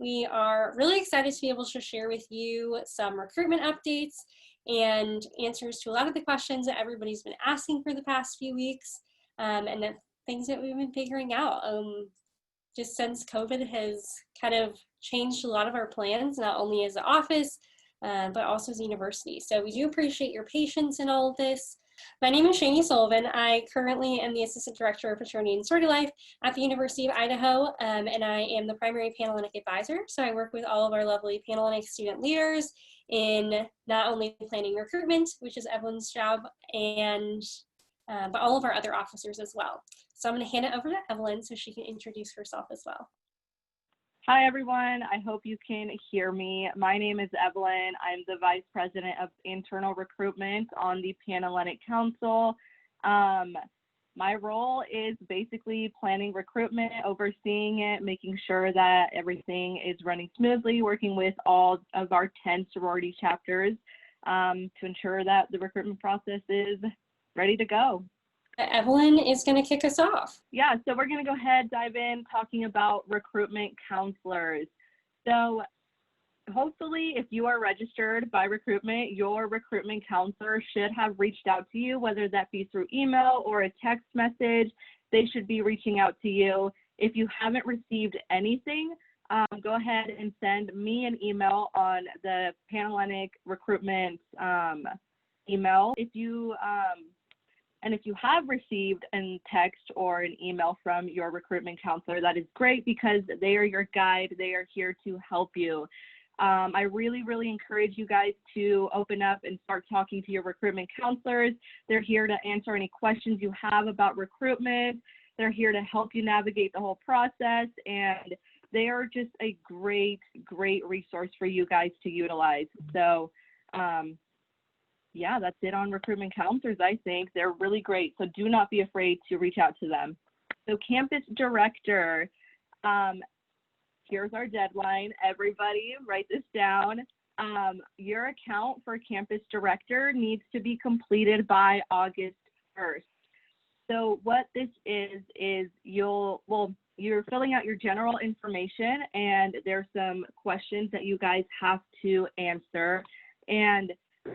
We are really excited to be able to share with you some recruitment updates and answers to a lot of the questions that everybody's been asking for the past few weeks, and the things that we've been figuring out. Just since COVID has kind of changed a lot of our plans, not only as an office, but also as a university. So we do appreciate your patience in all of this. My name is Shani Sullivan. I currently am the Assistant Director of Fraternity and Sorority Life at the University of Idaho, and I am the primary Panhellenic advisor. So I work with all of our lovely Panhellenic student leaders in not only planning recruitment, which is Evelyn's job, and but all of our other officers as well. So I'm going to hand it over to Evelyn so she can introduce herself as well. Hi, everyone. I hope you can hear me. My name is Evelyn. I'm the Vice President of Internal Recruitment on the Panhellenic Council. My role is basically planning recruitment, overseeing it, making sure that everything is running smoothly, working with all of our 10 sorority chapters to ensure that the recruitment process is ready to go. Evelyn is going to kick us off. Yeah, so we're going to go ahead, dive in, talking about recruitment counselors. So hopefully, if you are registered by recruitment, your recruitment counselor should have reached out to you, whether that be through email or a text message. They should be reaching out to you. If you haven't received anything, go ahead and send me an email on the Panhellenic Recruitment email. If you have received a text or an email from your recruitment counselor, that is great because they are your guide. They are here to help you. I really, really encourage you guys to open up and start talking to your recruitment counselors. They're here to answer any questions you have about recruitment. They're here to help you navigate the whole process, and they are just a great, great resource for you guys to utilize. So, yeah, that's it on recruitment counselors, I think. They're really great, so do not be afraid to reach out to them. So campus director, here's our deadline. Everybody write this down. Your account for campus director needs to be completed by August 1st. So what this is you're filling out your general information, and there's some questions that you guys have to answer. And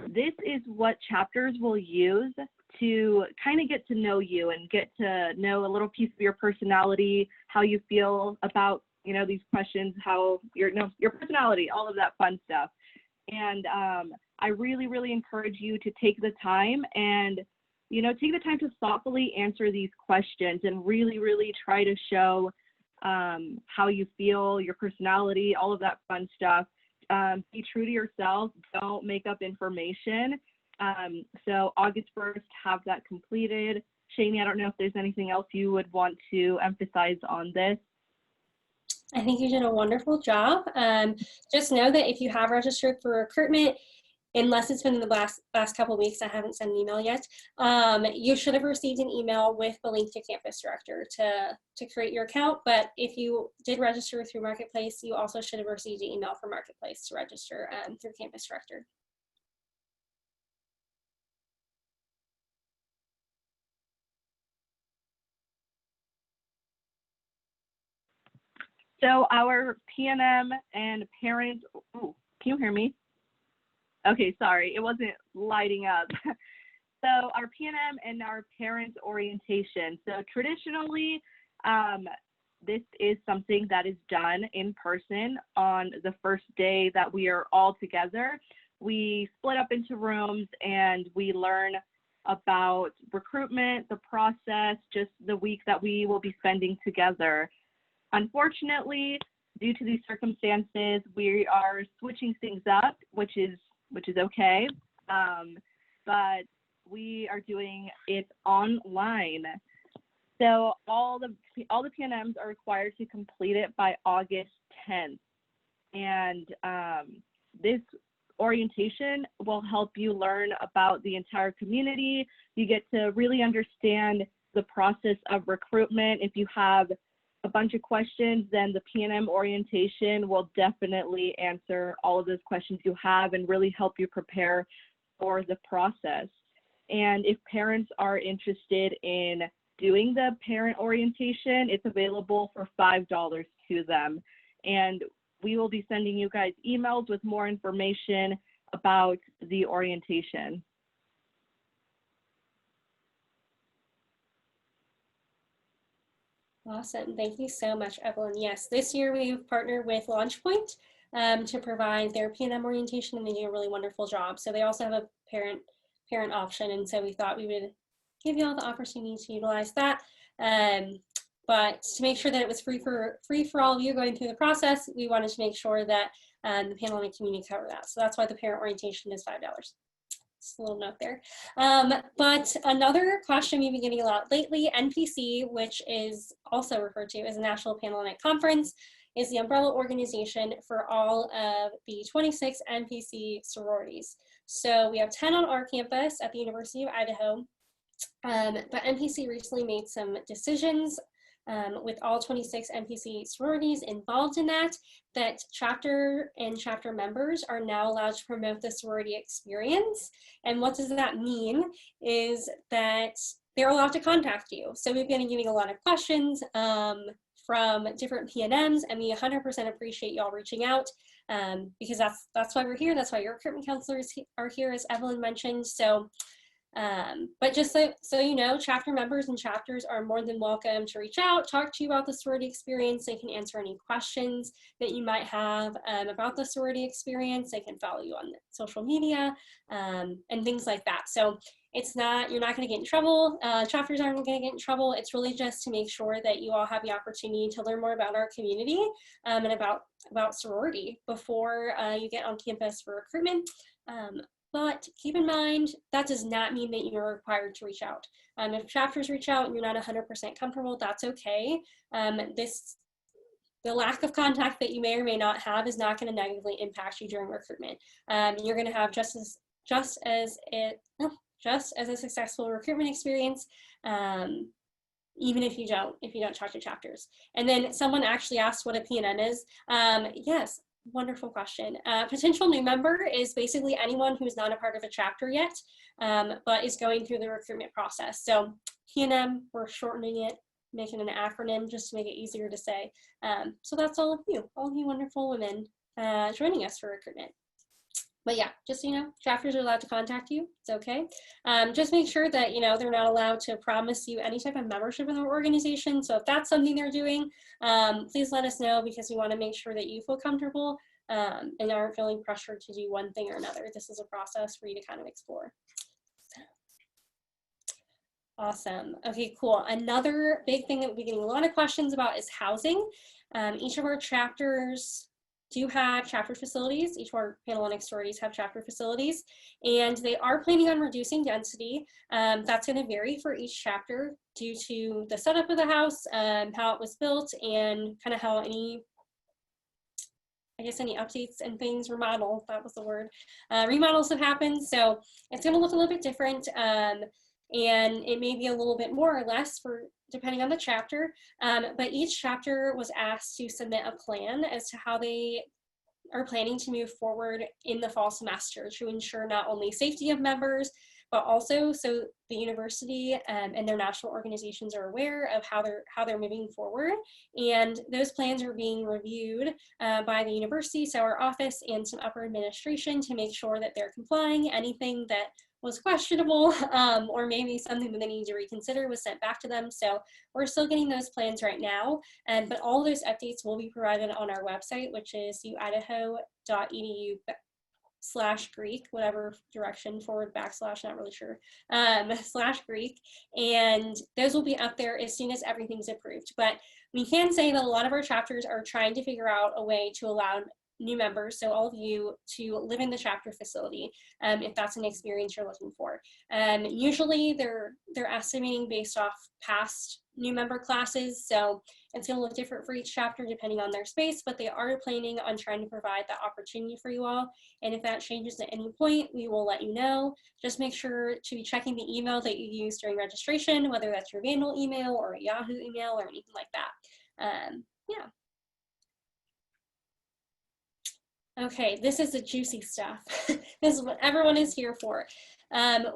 this is what chapters will use to kind of get to know you and get to know a little piece of your personality, how you feel about, these questions, how your personality, all of that fun stuff. And I really, really encourage you to take the time and, take the time to thoughtfully answer these questions and really, really try to show how you feel, your personality, all of that fun stuff. Be true to yourself. Don't make up information. So August 1st, have that completed. Shani, I don't know if there's anything else you would want to emphasize on this. I think you did a wonderful job. Just know that if you have registered for recruitment, unless it's been in the last couple of weeks, I haven't sent an email yet, you should have received an email with the link to Campus Director to create your account. But if you did register through Marketplace, you also should have received an email from Marketplace to register through Campus Director. So our PNM and parent, can you hear me? Okay, sorry, it wasn't lighting up. So our PNM and our parent orientation. So traditionally, this is something that is done in person on the first day that we are all together. We split up into rooms and we learn about recruitment, the process, just the week that we will be spending together. Unfortunately, due to these circumstances, we are switching things up, which is okay, but we are doing it online. So all the PNMs are required to complete it by August 10th, and this orientation will help you learn about the entire community. You get to really understand the process of recruitment. If you have a bunch of questions, then the PNM orientation will definitely answer all of those questions you have and really help you prepare for the process. And if parents are interested in doing the parent orientation, it's available for $5 to them. And we will be sending you guys emails with more information about the orientation. Awesome. Thank you so much, Evelyn. Yes, this year we've partnered with LaunchPoint to provide their P&M orientation, and they do a really wonderful job. So they also have a parent option, and so we thought we would give you all the opportunity to utilize that. But to make sure that it was free for all of you going through the process, we wanted to make sure that the Panhellenic community covered that. So that's why the parent orientation is $5. Just a little note there. But another question we've been getting a lot lately, NPC, which is also referred to as the National Panhellenic Conference, is the umbrella organization for all of the 26 NPC sororities. So we have 10 on our campus at the University of Idaho, but NPC recently made some decisions with all 26 NPC sororities involved in that chapter and chapter members are now allowed to promote the sorority experience. And what does that mean is that they're allowed to contact you. So we've been getting a lot of questions from different PNMs, and we 100% appreciate y'all reaching out because that's why we're here. That's why your recruitment counselors are here, as Evelyn mentioned. So but just so you know, chapter members and chapters are more than welcome to reach out, talk to you about the sorority experience. They can answer any questions that you might have about the sorority experience. They can follow you on social media and things like that. So it's not, you're not going to get in trouble. Chapters aren't going to get in trouble. It's really just to make sure that you all have the opportunity to learn more about our community and about sorority before you get on campus for recruitment. But keep in mind, that does not mean that you're required to reach out. If chapters reach out and you're not 100% comfortable, that's okay. The lack of contact that you may or may not have is not going to negatively impact you during recruitment. You're going to have just as a successful recruitment experience, even if you don't talk to chapters. And then someone actually asked what a PNM is. Yes. Wonderful question. Potential new member is basically anyone who's not a part of a chapter yet, but is going through the recruitment process. So PNM, we're shortening it, making an acronym just to make it easier to say. So that's all of you wonderful women joining us for recruitment. But yeah, just so you know, chapters are allowed to contact you. It's okay. Just make sure that, they're not allowed to promise you any type of membership in their organization. So if that's something they're doing, please let us know, because we want to make sure that you feel comfortable and aren't feeling pressured to do one thing or another. This is a process for you to kind of explore. Awesome. Okay, cool. Another big thing that we'll be getting a lot of questions about is housing. Each of our chapters do have chapter facilities. Each of our Panhellenic sororities have chapter facilities, and they are planning on reducing density. That's going to vary for each chapter due to the setup of the house, how it was built, and kind of how any updates and things, remodel, that was the word, remodels have happened. So it's going to look a little bit different, and it may be a little bit more or less depending on the chapter, but each chapter was asked to submit a plan as to how they are planning to move forward in the fall semester to ensure not only safety of members, but also so the university and their national organizations are aware of how they're moving forward. And those plans are being reviewed by the university, so our office and some upper administration, to make sure that they're complying. Anything that was questionable or maybe something that they need to reconsider was sent back to them. So we're still getting those plans right now, but all those updates will be provided on our website, which is uidaho.edu/Greek, whatever direction, / not really sure, /Greek, and those will be up there as soon as everything's approved. But we can say that a lot of our chapters are trying to figure out a way to allow new members, so all of you, to live in the chapter facility if that's an experience you're looking for. Usually they're estimating based off past new member classes, so it's going to look different for each chapter depending on their space, but they are planning on trying to provide that opportunity for you all. And if that changes at any point, we will let you know. Just make sure to be checking the email that you use during registration, whether that's your Vandal email or a Yahoo email or anything like that. Yeah. Okay, this is the juicy stuff. This is what everyone is here for.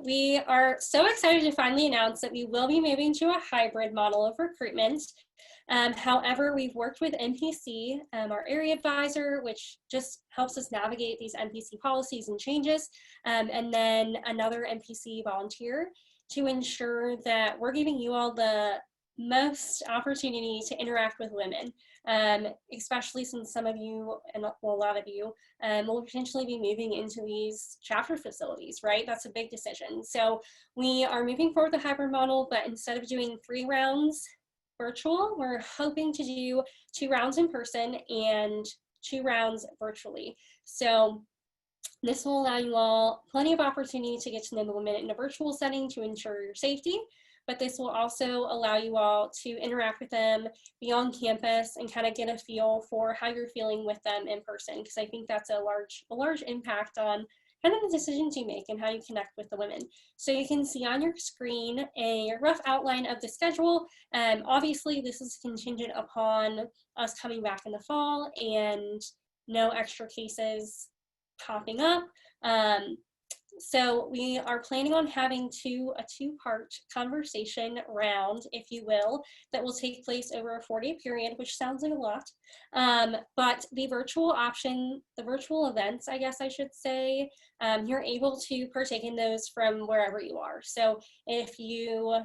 We are so excited to finally announce that we will be moving to a hybrid model of recruitment. However, we've worked with NPC, our area advisor, which just helps us navigate these NPC policies and changes, and then another NPC volunteer to ensure that we're giving you all the most opportunity to interact with women, especially since some of you, and well, a lot of you, will potentially be moving into these chapter facilities, right? That's a big decision. So we are moving forward with the hybrid model, but instead of doing 3 rounds virtual, we're hoping to do 2 rounds in person and 2 rounds virtually. So this will allow you all plenty of opportunity to get to know the women in a virtual setting to ensure your safety, but this will also allow you all to interact with them, be on campus, and kind of get a feel for how you're feeling with them in person, because I think that's a large impact on kind of the decisions you make and how you connect with the women. So you can see on your screen a rough outline of the schedule. Obviously, this is contingent upon us coming back in the fall and no extra cases popping up. So we are planning on having a 2-part conversation round, if you will, that will take place over a 4-day period, which sounds like a lot. But the virtual option, the virtual events, I guess I should say, you're able to partake in those from wherever you are. So if you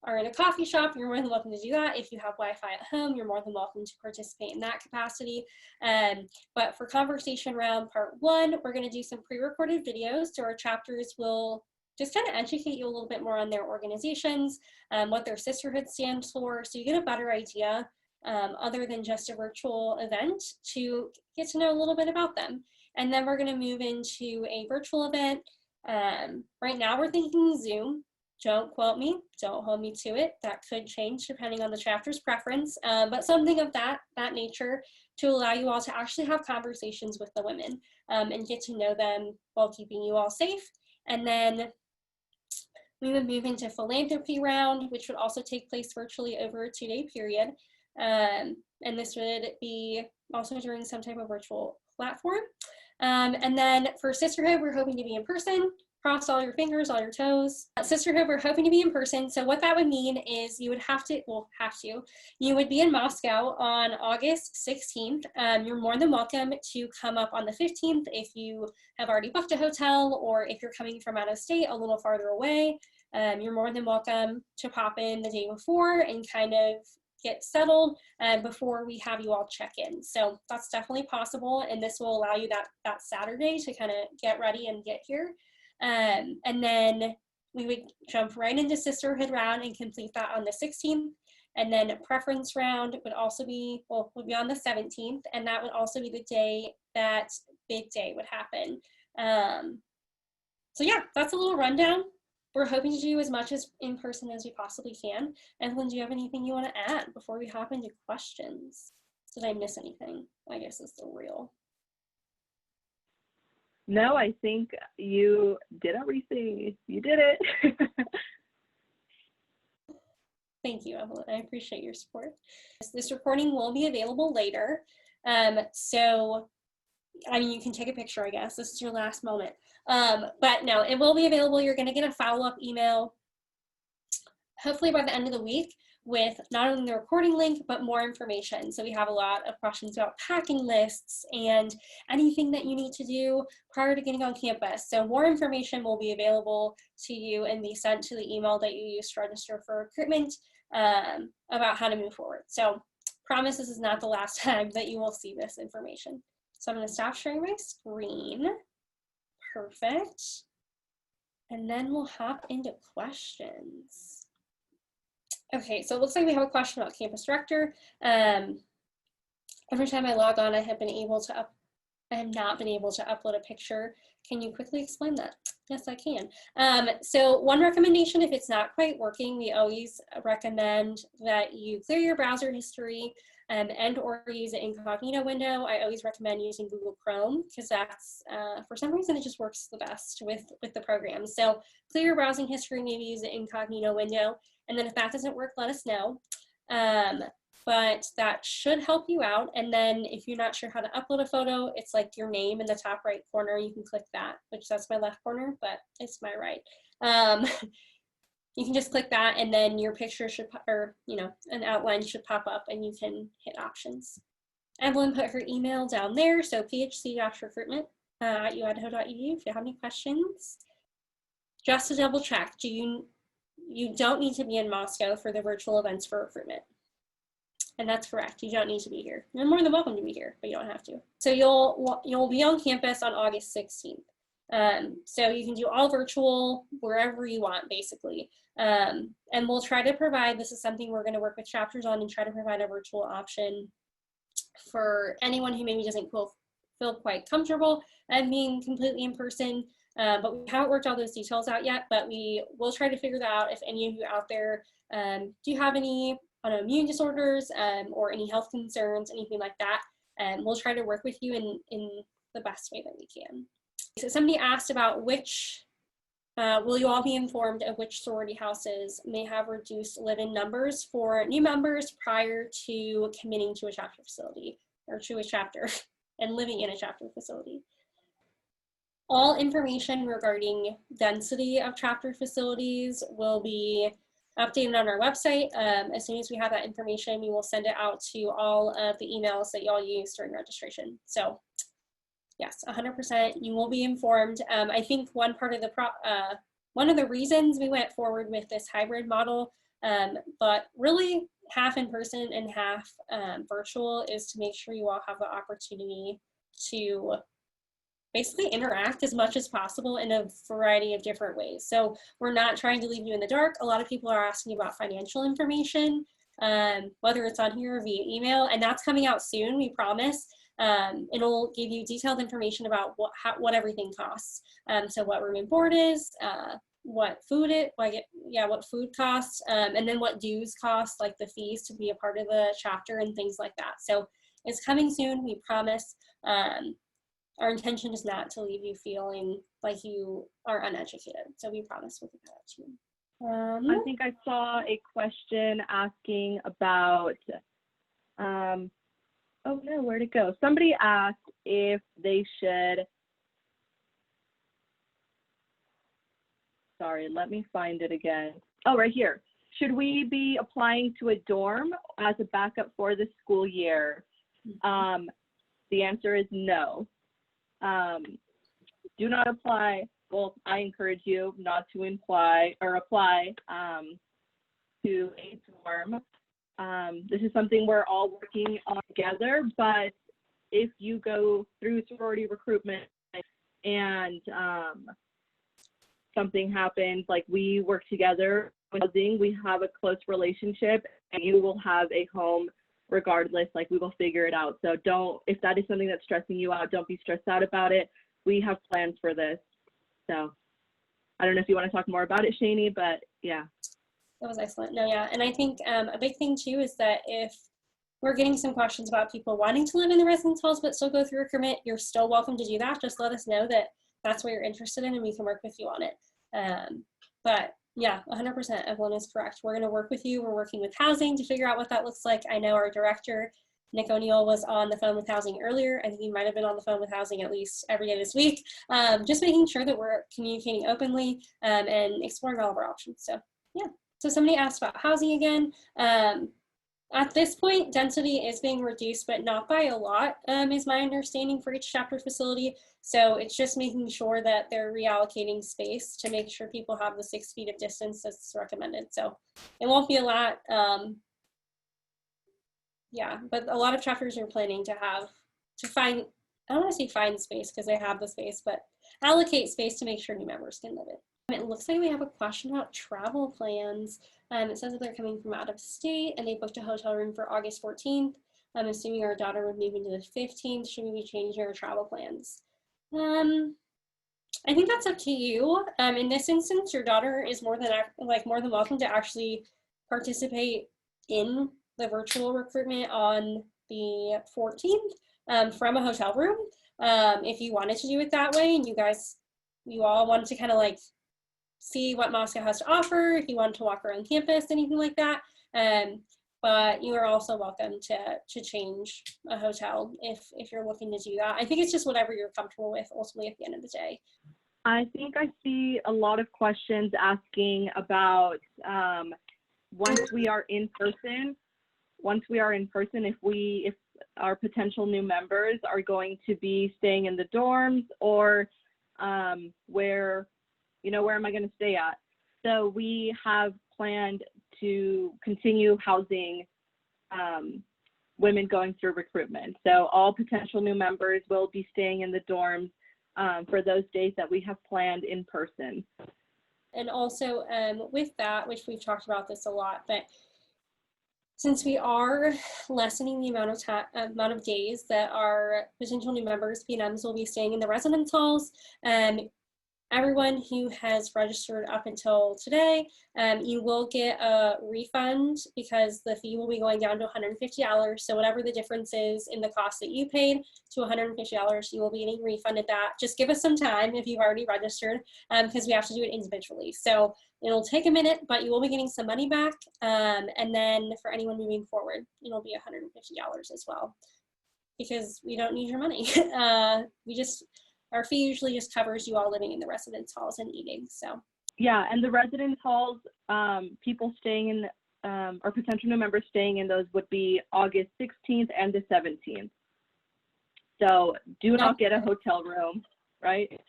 are in a coffee shop, you're more than welcome to do that. If you have Wi-Fi at home, you're more than welcome to participate in that capacity. But for conversation round part 1, we're going to do some pre-recorded videos, so our chapters will just kind of educate you a little bit more on their organizations, what their sisterhood stands for, so you get a better idea, other than just a virtual event, to get to know a little bit about them. And then we're going to move into a virtual event. Right now we're thinking Zoom. Don't quote me, don't hold me to it. That could change depending on the chapter's preference, but something of that nature to allow you all to actually have conversations with the women, and get to know them while keeping you all safe. And then we would move into philanthropy round, which would also take place virtually over a 2-day period. And this would be also during some type of virtual platform. And then for sisterhood, we're hoping to be in person. Cross all your fingers, all your toes. Sisterhood, we're hoping to be in person. So what that would mean is you would you would be in Moscow on August 16th. You're more than welcome to come up on the 15th if you have already booked a hotel, or if you're coming from out of state a little farther away. You're more than welcome to pop in the day before and kind of get settled before we have you all check in. So that's definitely possible, and this will allow you that Saturday to kind of get ready and get here. And then we would jump right into sisterhood round and complete that on the 16th. And then preference round would also be, would be on the 17th, and that would also be the day that big day would happen. So yeah, that's a little rundown. We're hoping to do as much as in person as we possibly can. Evelyn, do you have anything you want to add before we hop into questions? Did I miss anything? I guess is the real. No, I think you did everything. You did it. Thank you, Evelyn. I appreciate your support. This recording will be available later. So, I mean, you can take a picture, I guess. This is your last moment. But no, it will be available. You're going to get a follow-up email, hopefully by the end of the week, with not only the recording link, but more information. So we have a lot of questions about packing lists and anything that you need to do prior to getting on campus. So more information will be available to you and be sent to the email that you use to register for recruitment, about how to move forward. So promise this is not the last time that you will see this information. So I'm going to stop sharing my screen. Perfect. And then we'll hop into questions. Okay, so it looks like we have a question about campus director. Every time I log on, I have not been able to upload a picture. Can you quickly explain that? Yes, I can. So one recommendation, if it's not quite working, we always recommend that you clear your browser history and or use an incognito window. I always recommend using Google Chrome because that's, for some reason, it just works the best with the program. So clear your browsing history, maybe use an incognito window. And then if that doesn't work, let us know. But that should help you out. And then if you're not sure how to upload a photo, it's like your name in the top right corner. You can click that, which that's my left corner, but it's my right. you can just click that, and then your picture should, or an outline should pop up, and you can hit options. Evelyn put her email down there, so phc-recruitment at uidaho.edu if you have any questions. Just to double check, you don't need to be in Moscow for the virtual events for recruitment. And that's correct. You don't need to be here. You're more than welcome to be here, but you don't have to. So you'll be on campus on August 16th. So you can do all virtual wherever you want, basically. And we'll try to provide, this is something we're going to work with chapters on, and try to provide a virtual option for anyone who maybe doesn't feel quite comfortable and being completely in person. But we haven't worked all those details out yet, but we will try to figure that out. If any of you out there do have any autoimmune disorders or any health concerns, anything like that, we'll try to work with you in the best way that we can. So somebody asked about will you all be informed of which sorority houses may have reduced live-in numbers for new members prior to committing to a chapter facility, or to a chapter and living in a chapter facility? All information regarding density of chapter facilities will be updated on our website. As soon as we have that information, we will send it out to all of the emails that y'all use during registration. So yes, 100%, you will be informed. I think one of the reasons we went forward with this hybrid model, but really half in person and half virtual, is to make sure you all have the opportunity to basically interact as much as possible in a variety of different ways. So we're not trying to leave you in the dark. A lot of people are asking about financial information, whether it's on here or via email, and that's coming out soon, we promise. It'll give you detailed information about what everything costs. So what room and board is, what food what food costs, and then what dues cost, like the fees to be a part of the chapter and things like that. So it's coming soon, we promise. Our intention is not to leave you feeling like you are uneducated. So we promise we'll get that out to you. I think I saw a question asking about, oh no, where'd it go? Somebody asked if they should, sorry, let me find it again. Oh, right here. Should we be applying to a dorm as a backup for the school year? The answer is no. Do not apply. Well, I encourage you not to apply to a dorm. This is something we're all working on together, but if you go through sorority recruitment and something happens, like we work together with housing, we have a close relationship, and you will have a home regardless. Like, we will figure it out. So if that is something that's stressing you out, don't be stressed out about it. We have plans for this. So I don't know if you want to talk more about it, Shani, but yeah. That was excellent. No, yeah. And I think a big thing too is that if we're getting some questions about people wanting to live in the residence halls but still go through recruitment, you're still welcome to do that. Just let us know that that's what you're interested in, and we can work with you on it. But yeah, 100%, Evelyn is correct. We're going to work with you. We're working with housing to figure out what that looks like. I know our director, Nick O'Neill, was on the phone with housing earlier. I think he might have been on the phone with housing at least every day this week. Just making sure that we're communicating openly and exploring all of our options. So yeah. So somebody asked about housing again. At this point, density is being reduced, but not by a lot, is my understanding, for each chapter facility. So it's just making sure that they're reallocating space to make sure people have the 6 feet of distance that's recommended. So it won't be a lot. Yeah, but a lot of chapters are planning to find, I don't want to say find space because they have the space, but allocate space to make sure new members can live it. It looks like we have a question about travel plans. It says that they're coming from out of state and they booked a hotel room for August 14th. I'm assuming our daughter would move into the 15th. Should we be changing our travel plans? I think that's up to you. In this instance, your daughter is more than welcome to actually participate in the virtual recruitment on the 14th from a hotel room. If you wanted to do it that way, and you all wanted to kind of like see what Moscow has to offer, if you wanted to walk around campus, anything like that. But you are also welcome to change a hotel if you're looking to do that. I think it's just whatever you're comfortable with ultimately at the end of the day. I think I see a lot of questions asking about once we are in person, if our potential new members are going to be staying in the dorms, or where am I going to stay at? So we have planned to continue housing women going through recruitment. So all potential new members will be staying in the dorms for those days that we have planned in person. And also with that, which we've talked about this a lot, but since we are lessening the amount of days that our potential new members, PNMs, will be staying in the residence halls, everyone who has registered up until today, you will get a refund because the fee will be going down to $150. So whatever the difference is in the cost that you paid to $150, you will be getting refunded that. Just give us some time if you've already registered, because we have to do it individually. So it'll take a minute, but you will be getting some money back. And then for anyone moving forward, it'll be $150 as well, because we don't need your money. Our fee usually just covers you all living in the residence halls and eating. So yeah, and the residence halls, people staying in, or potential new members staying in those would be August 16th and the 17th. So do not get a hotel room, right?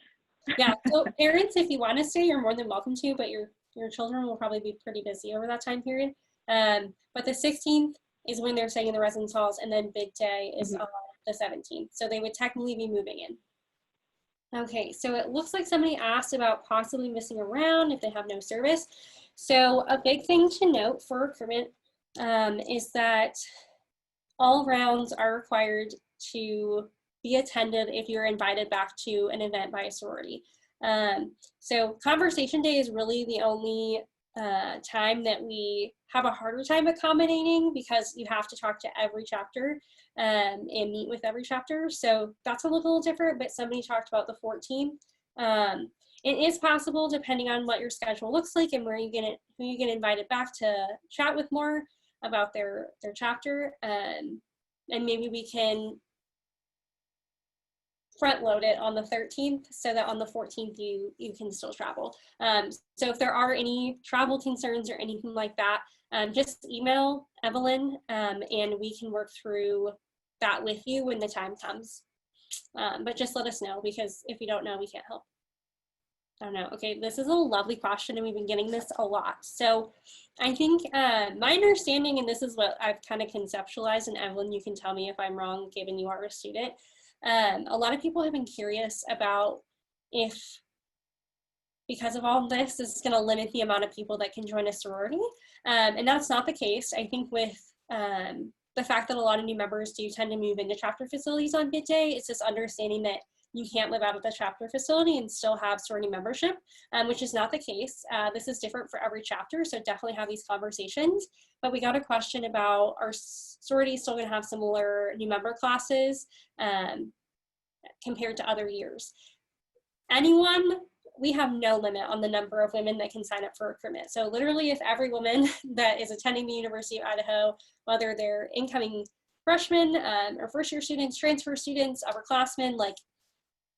Yeah, so parents, if you want to stay, you're more than welcome to, but your children will probably be pretty busy over that time period. But the 16th is when they're staying in the residence halls, and then big day is on the 17th. So they would technically be moving in. Okay, so it looks like somebody asked about possibly missing around if they have no service. So a big thing to note for recruitment is that all rounds are required to be attended if you're invited back to an event by a sorority. So conversation day is really the only time that we have a harder time accommodating, because you have to talk to every chapter and meet with every chapter. So that's a little different, but somebody talked about the 14th. It is possible, depending on what your schedule looks like and who you get invited back to chat with more about their chapter. And maybe we can front load it on the 13th so that on the 14th you can still travel. So if there are any travel concerns or anything like that, just email Evelyn and we can work through that with you when the time comes. But just let us know, because if you don't know, we can't help. I don't know. Okay, this is a lovely question, and we've been getting this a lot. So I think my understanding, and this is what I've kind of conceptualized, and Evelyn, you can tell me if I'm wrong, given you are a student. A lot of people have been curious about if, because of all this is going to limit the amount of people that can join a sorority. And that's not the case. I think with the fact that a lot of new members do tend to move into chapter facilities on bid day, it's just understanding that you can't live out of the chapter facility and still have sorority membership, which is not the case. This is different for every chapter, so definitely have these conversations. But we got a question about, are sororities still going to have similar new member classes compared to other years? We have no limit on the number of women that can sign up for recruitment. So literally, if every woman that is attending the University of Idaho, whether they're incoming freshmen or first-year students, transfer students, upperclassmen,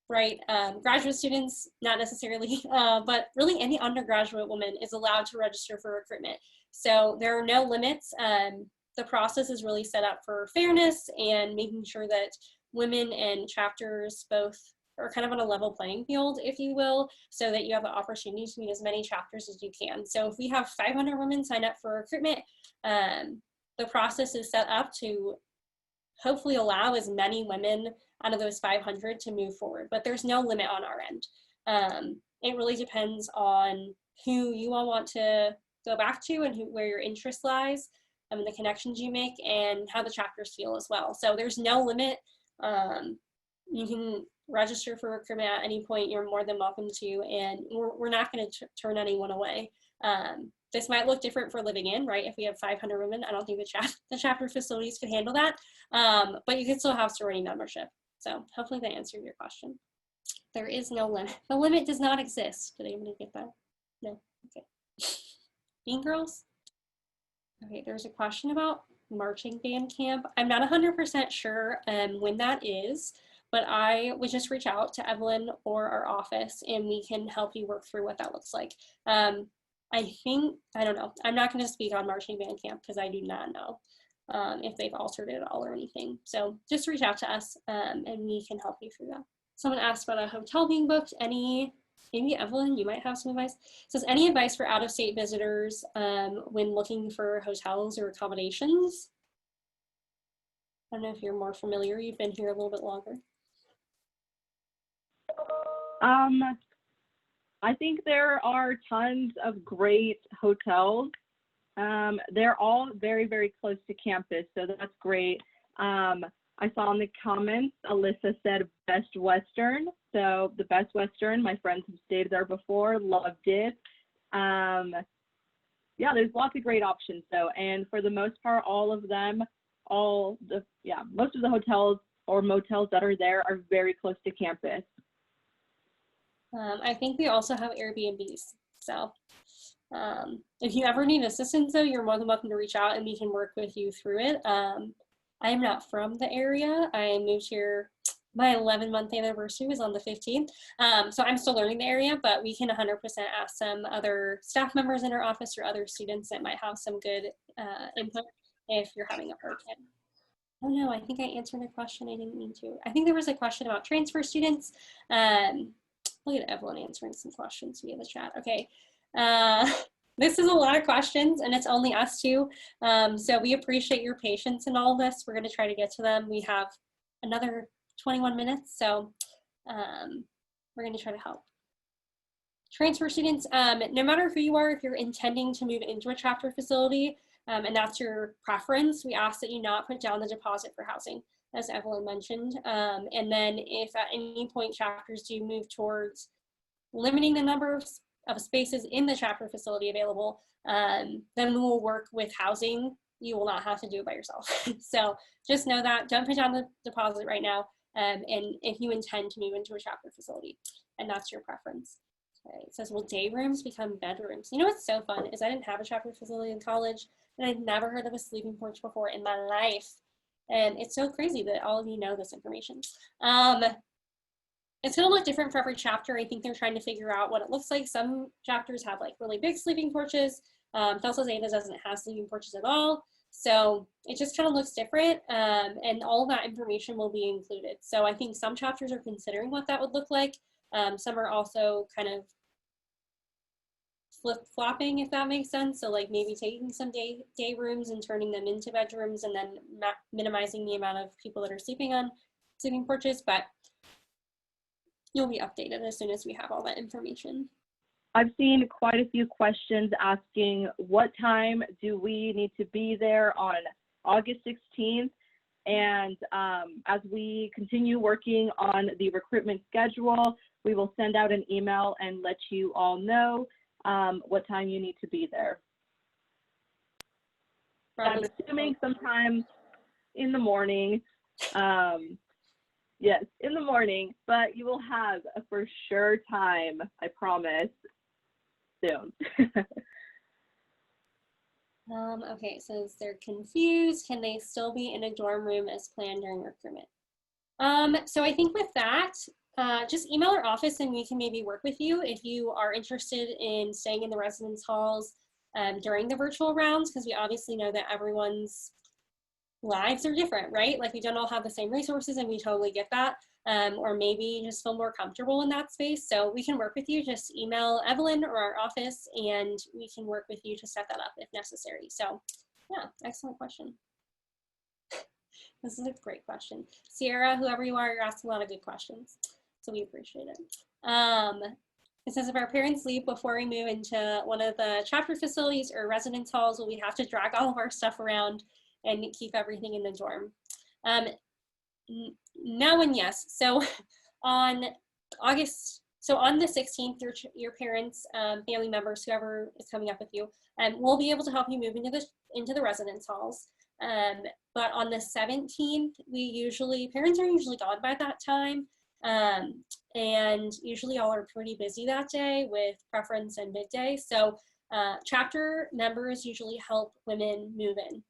graduate students, not necessarily, but really any undergraduate woman is allowed to register for recruitment. So there are no limits. The process is really set up for fairness and making sure that women and chapters both are kind of on a level playing field, if you will, so that you have the opportunity to meet as many chapters as you can. So if we have 500 women sign up for recruitment, the process is set up to hopefully allow as many women out of those 500 to move forward, but there's no limit on our end. It really depends on who you all want to go back to and where your interest lies, and the connections you make, and how the chapters feel as well. So there's no limit. You can register for recruitment at any point. You're more than welcome to, and we're not going to turn anyone away. This might look different for living in, right? If we have 500 women, I don't think the chapter facilities could handle that, but you can still have sorority membership. So hopefully that answered your question. There is no limit. The limit does not exist. Did anybody get that? No? Okay. Mean Girls? Okay, there's a question about marching band camp. I'm not 100% sure when that is, but I would just reach out to Evelyn or our office and we can help you work through what that looks like. I don't know, I'm not going to speak on marching band camp because I do not know if they've altered it at all or anything. So just reach out to us and we can help you through that. Someone asked about a hotel being booked. Maybe Evelyn, you might have some advice. It says, any advice for out-of-state visitors when looking for hotels or accommodations? I don't know if you're more familiar. You've been here a little bit longer. I think there are tons of great hotels. They're all very, very close to campus, so that's great. I saw in the comments, Alyssa said Best Western. So the Best Western, my friends have stayed there before, loved it. Yeah, there's lots of great options though. And for the most part, most of the hotels or motels that are there are very close to campus. I think we also have Airbnbs. So if you ever need assistance though, you're more than welcome to reach out and we can work with you through it. I am not from the area. I moved here, my 11-month anniversary was on the 15th. So I'm still learning the area, but we can 100% ask some other staff members in our office or other students that might have some good input if you're having a hard time. Oh no, I think I answered a question I didn't mean to. I think there was a question about transfer students. Look at Evelyn answering some questions via the chat. Okay. This is a lot of questions and it's only us two. So we appreciate your patience in all of this. We're going to try to get to them. We have another 21 minutes, so we're going to try to help. Transfer students, no matter who you are, if you're intending to move into a chapter facility and that's your preference, we ask that you not put down the deposit for housing, as Evelyn mentioned. And then if at any point chapters do move towards limiting the number of spaces in the chapter facility available, then we will work with housing. You will not have to do it by yourself. So just know that, don't put down the deposit right now. And if you intend to move into a chapter facility and that's your preference. Okay. It says, will day rooms become bedrooms? You know what's so fun is I didn't have a chapter facility in college and I'd never heard of a sleeping porch before in my life. And it's so crazy that all of you know this information. It's going to look different for every chapter. I think they're trying to figure out what it looks like. Some chapters have like really big sleeping porches. Delta Zeta doesn't have sleeping porches at all. So it just kind of looks different. And all of that information will be included. So I think some chapters are considering what that would look like. Some are also kind of flip-flopping, if that makes sense. So like maybe taking some day rooms and turning them into bedrooms and then minimizing the amount of people that are sleeping on sleeping porches. But you'll be updated as soon as we have all that information. I've seen quite a few questions asking what time do we need to be there on August 16th. And as we continue working on the recruitment schedule, we will send out an email and let you all know what time you need to be there. I'm assuming sometime in the morning. Yes, in the morning, but you will have a for sure time, I promise, soon. Okay, so they're confused. Can they still be in a dorm room as planned during recruitment? So I think with that, just email our office and we can maybe work with you if you are interested in staying in the residence halls during the virtual rounds, because we obviously know that everyone's lives are different, right? Like we don't all have the same resources and we totally get that. Or maybe just feel more comfortable in that space. So we can work with you, just email Evelyn or our office and we can work with you to set that up if necessary. So yeah, excellent question. This is a great question. Sierra, whoever you are, you're asking a lot of good questions. So we appreciate it. It says if our parents leave before we move into one of the chapter facilities or residence halls, will we have to drag all of our stuff around and keep everything in the dorm? No and yes. So on the 16th, your parents, family members, whoever is coming up with you, will be able to help you move into the residence halls. But on the 17th, parents are usually gone by that time. And usually all are pretty busy that day with preference and midday. So chapter members usually help women move in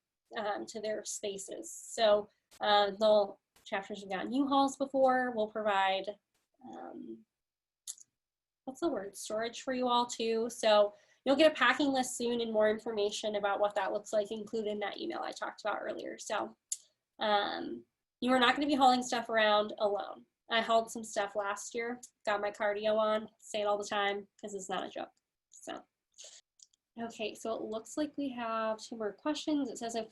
to their spaces. So they'll chapters have gotten U-Hauls before. We'll provide, what's the word, storage for you all too. So you'll get a packing list soon and more information about what that looks like included in that email I talked about earlier. So you are not going to be hauling stuff around alone. I hauled some stuff last year, got my cardio on, say it all the time because it's not a joke. So, okay, so it looks like we have 2 more questions. It says, if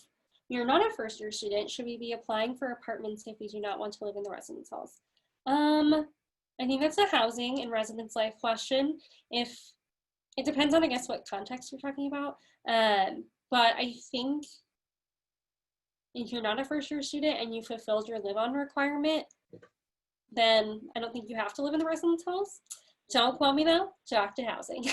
you're not a first-year student, should we be applying for apartments if we do not want to live in the residence halls? I think that's a housing and residence life question. If it depends on, I guess, what context you're talking about. But I think if you're not a first-year student and you fulfilled your live-on requirement, then I don't think you have to live in the residence halls. Don't quote me though, talk to housing.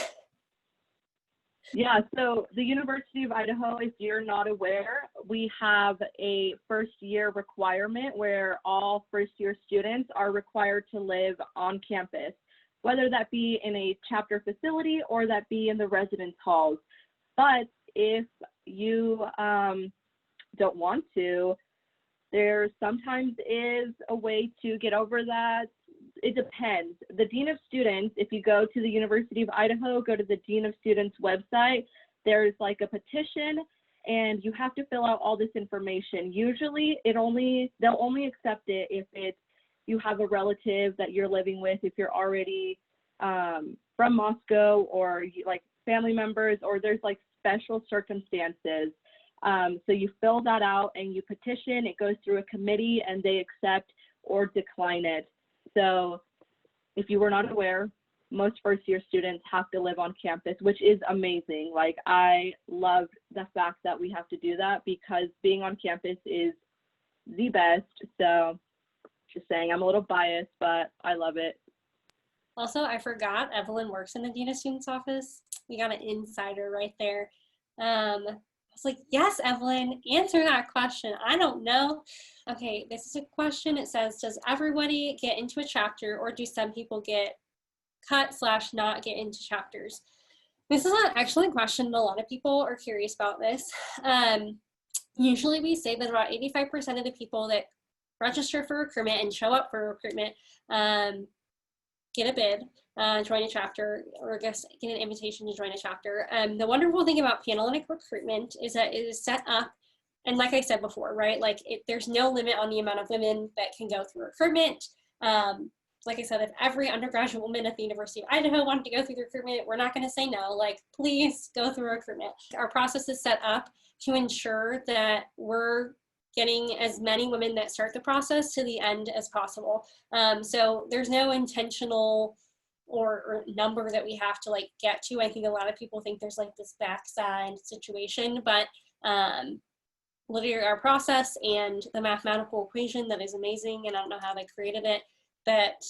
Yeah, so the University of Idaho, if you're not aware, we have a first-year requirement where all first-year students are required to live on campus, whether that be in a chapter facility or that be in the residence halls. But if you don't want to, there sometimes is a way to get over that. It depends. The Dean of Students, if you go to the University of Idaho, go to the Dean of Students website, there's like a petition and you have to fill out all this information. Usually they'll only accept it if you have a relative that you're living with, if you're already from Moscow, or like family members, or there's like special circumstances. So you fill that out and you petition, it goes through a committee and they accept or decline it. So if you were not aware, most first-year students have to live on campus, which is amazing. Like, I love the fact that we have to do that because being on campus is the best. So just saying, I'm a little biased, but I love it. Also, I forgot Evelyn works in the Dean of Students office. We got an insider right there. I was like, yes, Evelyn, answer that question. I don't know. Okay, this is a question. It says, does everybody get into a chapter, or do some people get cut / not get into chapters? This is an excellent question, and a lot of people are curious about this. Usually we say that about 85% of the people that register for recruitment and show up for recruitment get a bid, join a chapter, or I guess get an invitation to join a chapter. The wonderful thing about Panhellenic Recruitment is that it is set up, and like I said before, right, like there's no limit on the amount of women that can go through recruitment. Like I said, if every undergraduate woman at the University of Idaho wanted to go through the recruitment, we're not going to say no. Like, please go through recruitment. Our process is set up to ensure that we're getting as many women that start the process to the end as possible. So there's no intentional or number that we have to like get to. I think a lot of people think there's like this backside situation, but literally our process and the mathematical equation that is amazing, and I don't know how they created it, that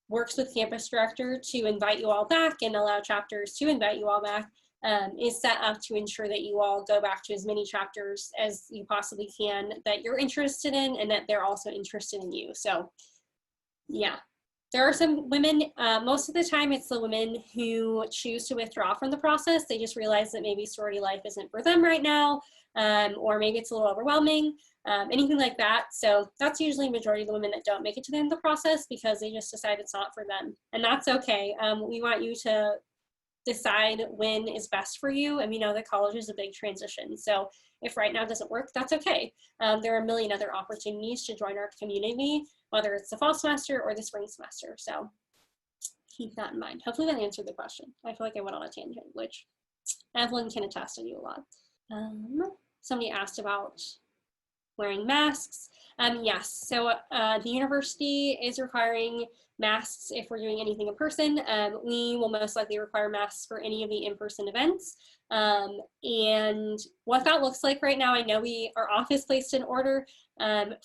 works with campus director to invite you all back and allow chapters to invite you all back, is set up to ensure that you all go back to as many chapters as you possibly can that you're interested in, and that they're also interested in you. So yeah, there are some women, most of the time it's the women who choose to withdraw from the process. They just realize that maybe sorority life isn't for them right now, or maybe it's a little overwhelming, anything like that. So that's usually the majority of the women that don't make it to the end of the process because they just decide it's not for them. And that's okay. We want you to decide when is best for you. And we know that college is a big transition. So if right now doesn't work, that's okay. There are a million other opportunities to join our community, whether it's the fall semester or the spring semester. So keep that in mind. Hopefully that answered the question. I feel like I went on a tangent, which Evelyn can attest to you a lot. Somebody asked about wearing masks. Yes, so the university is requiring masks if we're doing anything in person. We will most likely require masks for any of the in-person events. And what that looks like right now, I know our office placed an order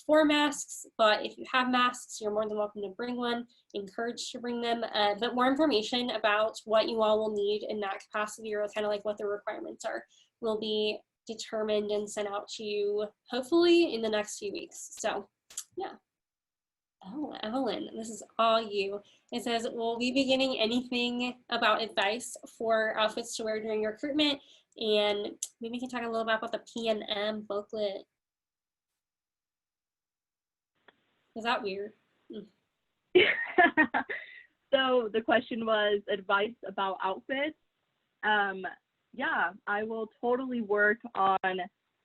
for masks, but if you have masks, you're more than welcome to bring one, encouraged to bring them. But more information about what you all will need in that capacity, or kind of like what the requirements are, will be determined and sent out to you hopefully in the next few weeks. So yeah. Oh, Evelyn, this is all you. It says, will we be getting anything about advice for outfits to wear during recruitment? And maybe we can talk a little bit about the PNM booklet. Is that weird? So the question was advice about outfits. Yeah, I will totally work on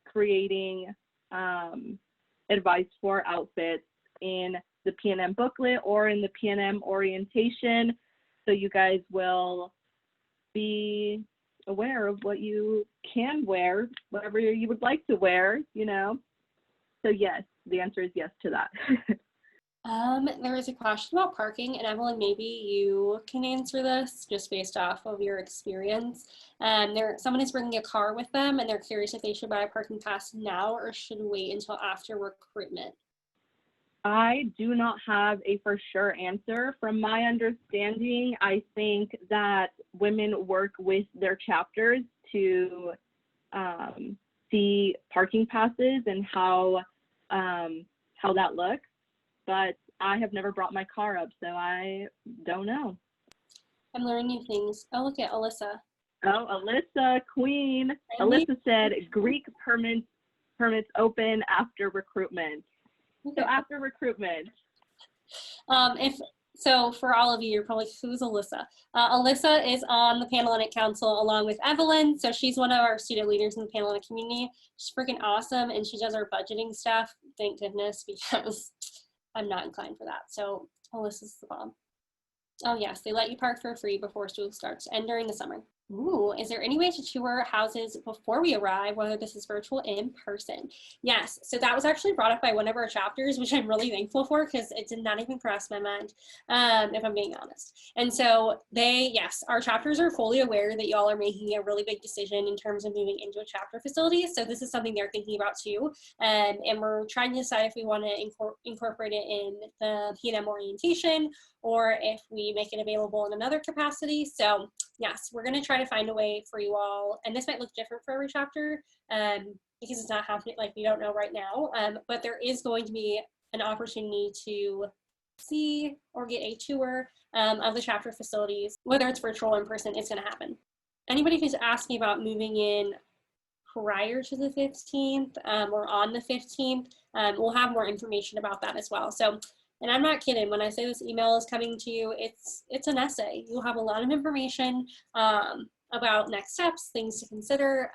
creating advice for outfits in the PNM booklet or in the PNM orientation, so you guys will be aware of what you can wear, whatever you would like to wear, you know. So yes, the answer is yes to that. There was a question about parking, and Evelyn, maybe you can answer this just based off of your experience. Someone is bringing a car with them, and they're curious if they should buy a parking pass now or should wait until after recruitment. I do not have a for sure answer. From my understanding, I think that women work with their chapters to see parking passes and how that looks. But I have never brought my car up, so I don't know. I'm learning new things. Oh, look at Alyssa. Oh, Alyssa, queen. Alyssa said Greek permits open after recruitment. So after recruitment. So for all of you, you're probably, who's Alyssa? Alyssa is on the Panhellenic Council along with Evelyn. So she's one of our student leaders in the Panhellenic community. She's freaking awesome, and she does our budgeting stuff. Thank goodness, because I'm not inclined for that. So Alyssa's the bomb. Oh yes, they let you park for free before school starts and during the summer. Ooh, is there any way to tour houses before we arrive, whether this is virtual or in person? Yes, so that was actually brought up by one of our chapters, which I'm really thankful for because it did not even cross my mind, if I'm being honest. And so yes, our chapters are fully aware that y'all are making a really big decision in terms of moving into a chapter facility. So this is something they're thinking about too. And we're trying to decide if we want to incorporate it in the PNM orientation or if we make it available in another capacity. So yes, we're going to try to find a way for you all, and this might look different for every chapter because it's not happening, like we don't know right now, but there is going to be an opportunity to see or get a tour of the chapter facilities, whether it's virtual or in person. It's going to happen. Anybody who's asking about moving in prior to the 15th or on the 15th, we'll have more information about that as well. So, and I'm not kidding when I say this email is coming to you, it's an essay. You'll have a lot of information about next steps, things to consider,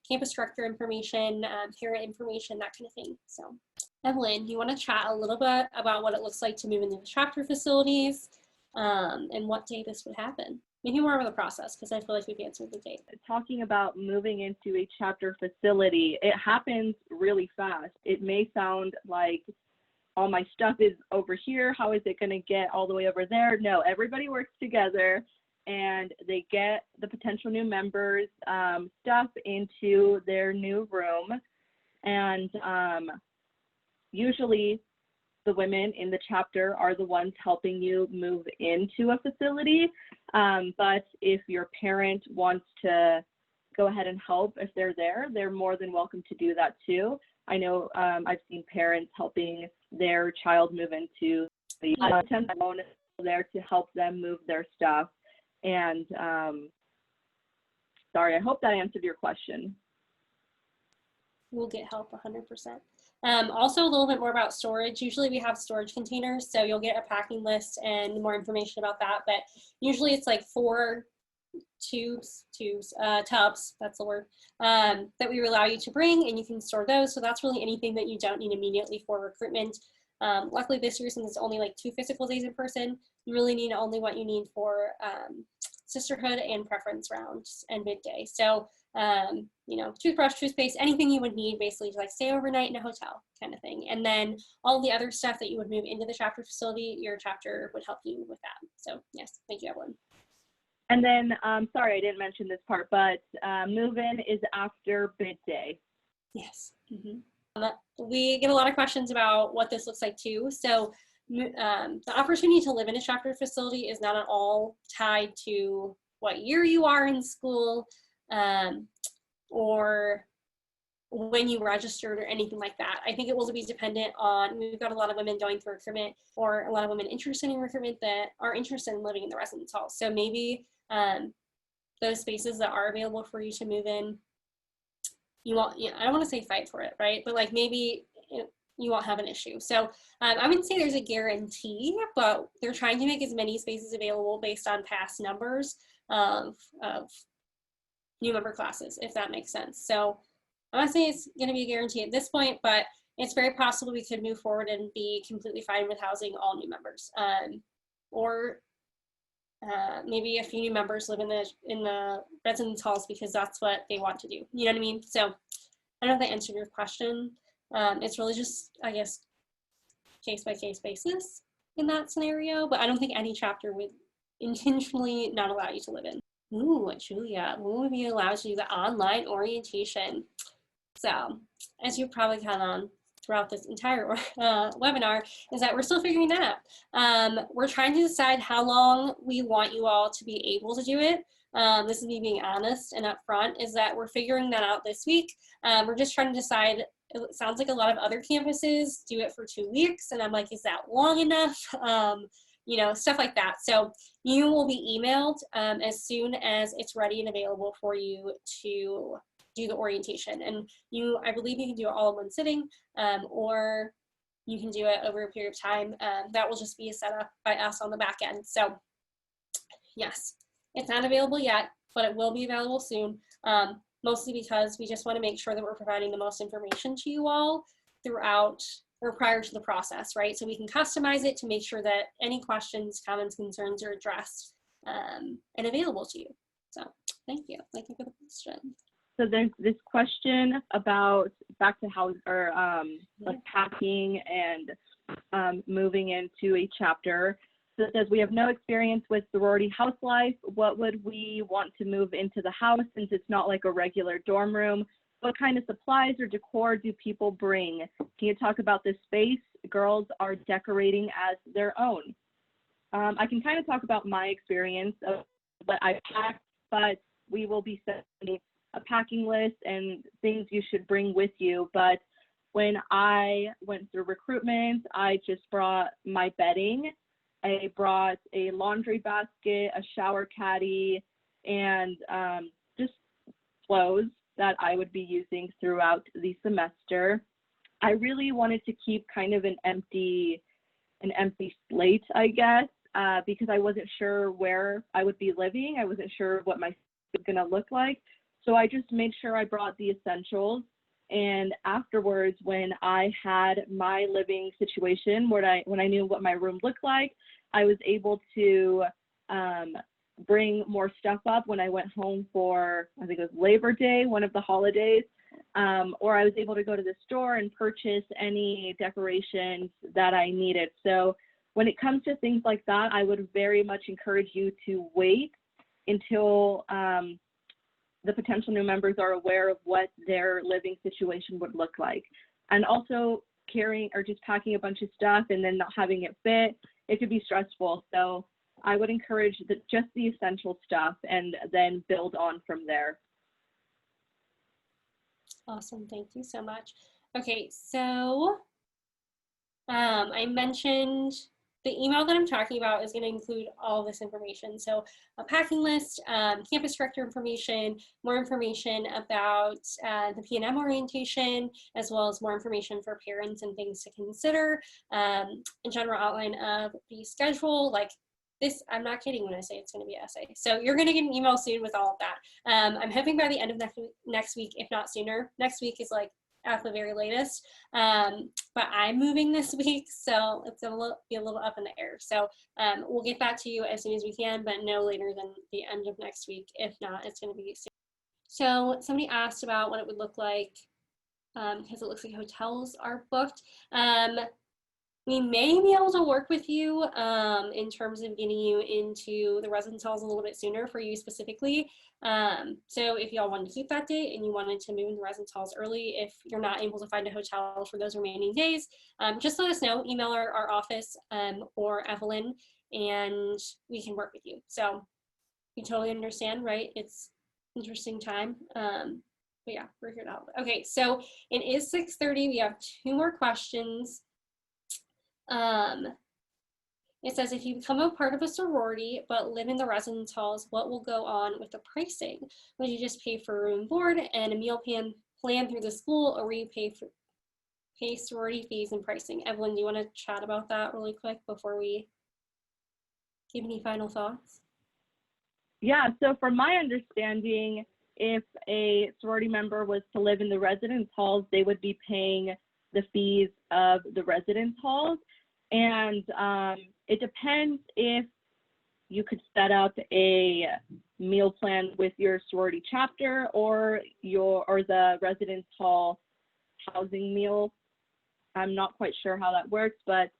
campus director information, parent information, that kind of thing. So Evelyn, do you want to chat a little bit about what it looks like to move into the chapter facilities and what day this would happen? Maybe more of the process, because I feel like we've answered the date. Talking about moving into a chapter facility, it happens really fast. It may sound like all my stuff is over here. How is it going to get all the way over there? No, everybody works together and they get the potential new members stuff into their new room. And usually the women in the chapter are the ones helping you move into a facility. But if your parent wants to go ahead and help, if they're there, they're more than welcome to do that too. I know I've seen parents helping their child move into the bonus there to help them move their stuff. And sorry, I hope that answered your question. We'll get help 100%. Also a little bit more about storage. Usually we have storage containers, so you'll get a packing list and more information about that, but usually it's like 4 tubs, that's the word, that we allow you to bring, and you can store those. So that's really anything that you don't need immediately for recruitment. Luckily this year, since it's only like 2 physical days in person, you really need only what you need for sisterhood and preference rounds and midday. So you know, toothbrush, toothpaste, anything you would need basically to like stay overnight in a hotel kind of thing. And then all the other stuff that you would move into the chapter facility, your chapter would help you with that. So yes, thank you, Evelyn. And then, sorry, I didn't mention this part, but move-in is after bid day. Yes. We get a lot of questions about what this looks like too. So the opportunity to live in a chapter facility is not at all tied to what year you are in school or when you registered or anything like that. I think it will be dependent on, we've got a lot of women going through recruitment or a lot of women interested in recruitment that are interested in living in the residence hall. So maybe those spaces that are available for you to move in, you want, I don't want to say fight for it, right? But like maybe you won't have an issue. So I wouldn't say there's a guarantee, but they're trying to make as many spaces available based on past numbers of new member classes, if that makes sense. So I'm not saying it's going to be a guarantee at this point, but it's very possible we could move forward and be completely fine with housing all new members, or maybe a few new members live in the residence halls because that's what they want to do. You know what I mean? So I don't know if that answered your question. It's really just, I guess, case by case basis in that scenario, but I don't think any chapter would intentionally not allow you to live in. Ooh, Julia, when would be allowed to do the online orientation? So, as you probably caught on throughout this entire webinar, is that we're still figuring that out. We're trying to decide how long we want you all to be able to do it. This is me being honest and upfront, is that we're figuring that out this week. We're just trying to decide. It sounds like a lot of other campuses do it for 2 weeks, and I'm like, is that long enough? You know, stuff like that. So you will be emailed as soon as it's ready and available for you to do the orientation. And I believe you can do it all in one sitting, or you can do it over a period of time. That will just be a setup by us on the back end. So yes, it's not available yet, but it will be available soon. Mostly because we just want to make sure that we're providing the most information to you all throughout or prior to the process, right? So we can customize it to make sure that any questions, comments, concerns are addressed and available to you. So thank you. Thank you for the question. So there's this question about back to house or like packing and moving into a chapter. So it says, we have no experience with sorority house life. What would we want to move into the house since it's not like a regular dorm room? What kind of supplies or decor do people bring? Can you talk about this space? Girls are decorating as their own. I can kind of talk about my experience of what I packed, but we will be sending a packing list and things you should bring with you. But when I went through recruitment, I just brought my bedding. I brought a laundry basket, a shower caddy, and just clothes that I would be using throughout the semester. I really wanted to keep kind of an empty slate, I guess, because I wasn't sure where I would be living. I wasn't sure what my was going to look like. So I just made sure I brought the essentials. And afterwards, when I had my living situation, when I knew what my room looked like, I was able to bring more stuff up when I went home for, I think it was Labor Day, one of the holidays, or I was able to go to the store and purchase any decorations that I needed. So when it comes to things like that, I would very much encourage you to wait until the potential new members are aware of what their living situation would look like. And also carrying or just packing a bunch of stuff and then not having it fit, it could be stressful. So I would encourage just the essential stuff and then build on from there. Awesome, thank you so much. Okay, so I mentioned the email that I'm talking about is going to include all this information. So a packing list, campus director information, more information about the P&M orientation, as well as more information for parents and things to consider, a general outline of the schedule, like this, I'm not kidding when I say it's going to be an essay. So you're going to get an email soon with all of that. I'm hoping by the end of next week, if not sooner. Next week is like at the very latest, but I'm moving this week, so it's gonna be a little up in the air. So we'll get that to you as soon as we can, but no later than the end of next week. If not, it's going to be soon. So somebody asked about what it would look like because it looks like hotels are booked. We may be able to work with you in terms of getting you into the residence halls a little bit sooner for you specifically. So if y'all wanted to keep that date and you wanted to move into residence halls early, if you're not able to find a hotel for those remaining days, just let us know, email our office or Evelyn, and we can work with you. So you totally understand, right? It's interesting time. But yeah, we're here to help. Okay, so it is 6:30. We have 2 more questions. It says, if you become a part of a sorority but live in the residence halls, what will go on with the pricing? Would you just pay for room and board and a meal plan through the school, or will you pay pay sorority fees and pricing. Evelyn, do you want to chat about that really quick before we give any final thoughts? Yeah, so from my understanding, if a sorority member was to live in the residence halls, they would be paying the fees of the residence halls. And it depends if you could set up a meal plan with your sorority chapter or the residence hall housing meal. I'm not quite sure how that works, but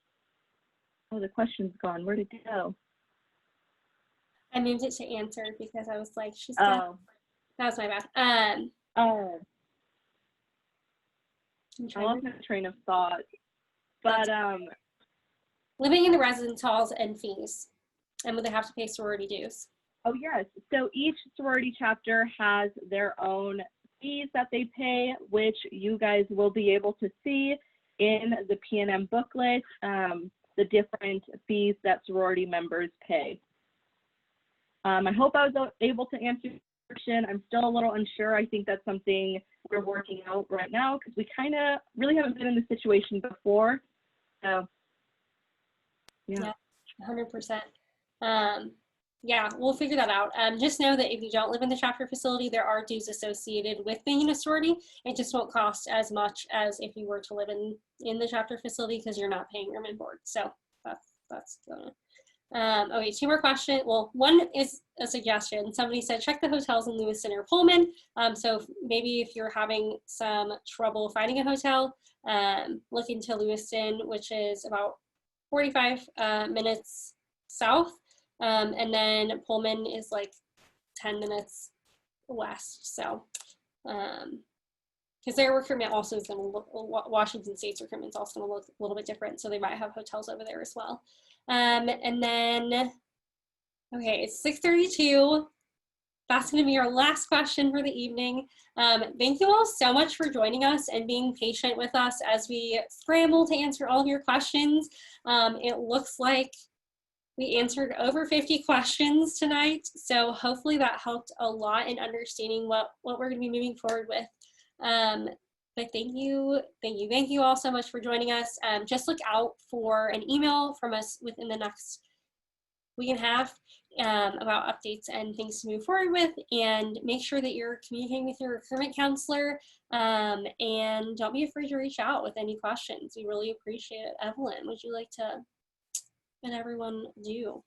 oh, the question's gone. Where'd it go? I moved it to answer because I was like, she's Oh. that was my bad. Oh. I lost my train of thought. But living in the residence halls and fees, and would they have to pay sorority dues? Oh yes, so each sorority chapter has their own fees that they pay, which you guys will be able to see in the PNM booklet, the different fees that sorority members pay. I hope I was able to answer your question. I'm still a little unsure. I think that's something we're working out right now because we kind of really haven't been in this situation before. So, yeah. 100%. Yeah, we'll figure that out. Just know that if you don't live in the chapter facility, there are dues associated with being in a sorority. It just won't cost as much as if you were to live in the chapter facility because you're not paying room and board. So that's gonna. Okay, two more questions. Well, one is a suggestion. Somebody said check the hotels in Lewiston or Pullman. So maybe if you're having some trouble finding a hotel, look into Lewiston, which is about 45 minutes south. And then Pullman is like 10 minutes west. So, because their recruitment also is going to look, Washington State's recruitment is also going to look a little bit different. So they might have hotels over there as well. And then, okay, it's 6:32. That's going to be our last question for the evening. Thank you all so much for joining us and being patient with us as we scramble to answer all of your questions. It looks like we answered over 50 questions tonight, so hopefully that helped a lot in understanding what we're going to be moving forward with. But thank you all so much for joining us. Just look out for an email from us within the next week and a half about updates and things to move forward with, and make sure that you're communicating with your recruitment counselor, and don't be afraid to reach out with any questions. We really appreciate it. Evelyn, would you like to and everyone do?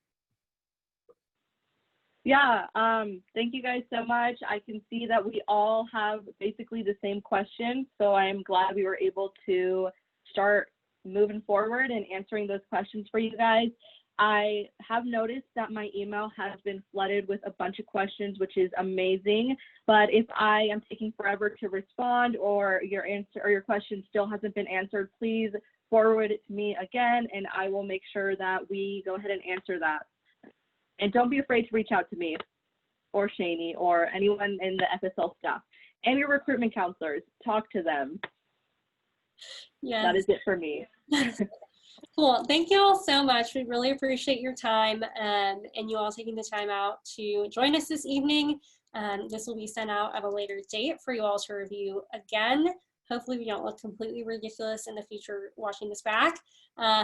Yeah, thank you guys so much. I can see that we all have basically the same question, so I'm glad we were able to start moving forward and answering those questions for you guys. I have noticed that my email has been flooded with a bunch of questions, which is amazing, but if I am taking forever to respond or your answer or your question still hasn't been answered, please forward it to me again, and I will make sure that we go ahead and answer that. And don't be afraid to reach out to me or Shani or anyone in the FSL staff and your recruitment counselors. Talk to them. Yes. That is it for me. Cool. Thank you all so much. We really appreciate your time and you all taking the time out to join us this evening. This will be sent out at a later date for you all to review again. Hopefully we don't look completely ridiculous in the future watching this back.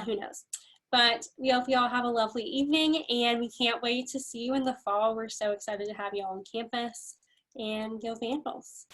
Who knows? But we hope you all have a lovely evening, and we can't wait to see you in the fall. We're so excited to have you all on campus, and go Vandals.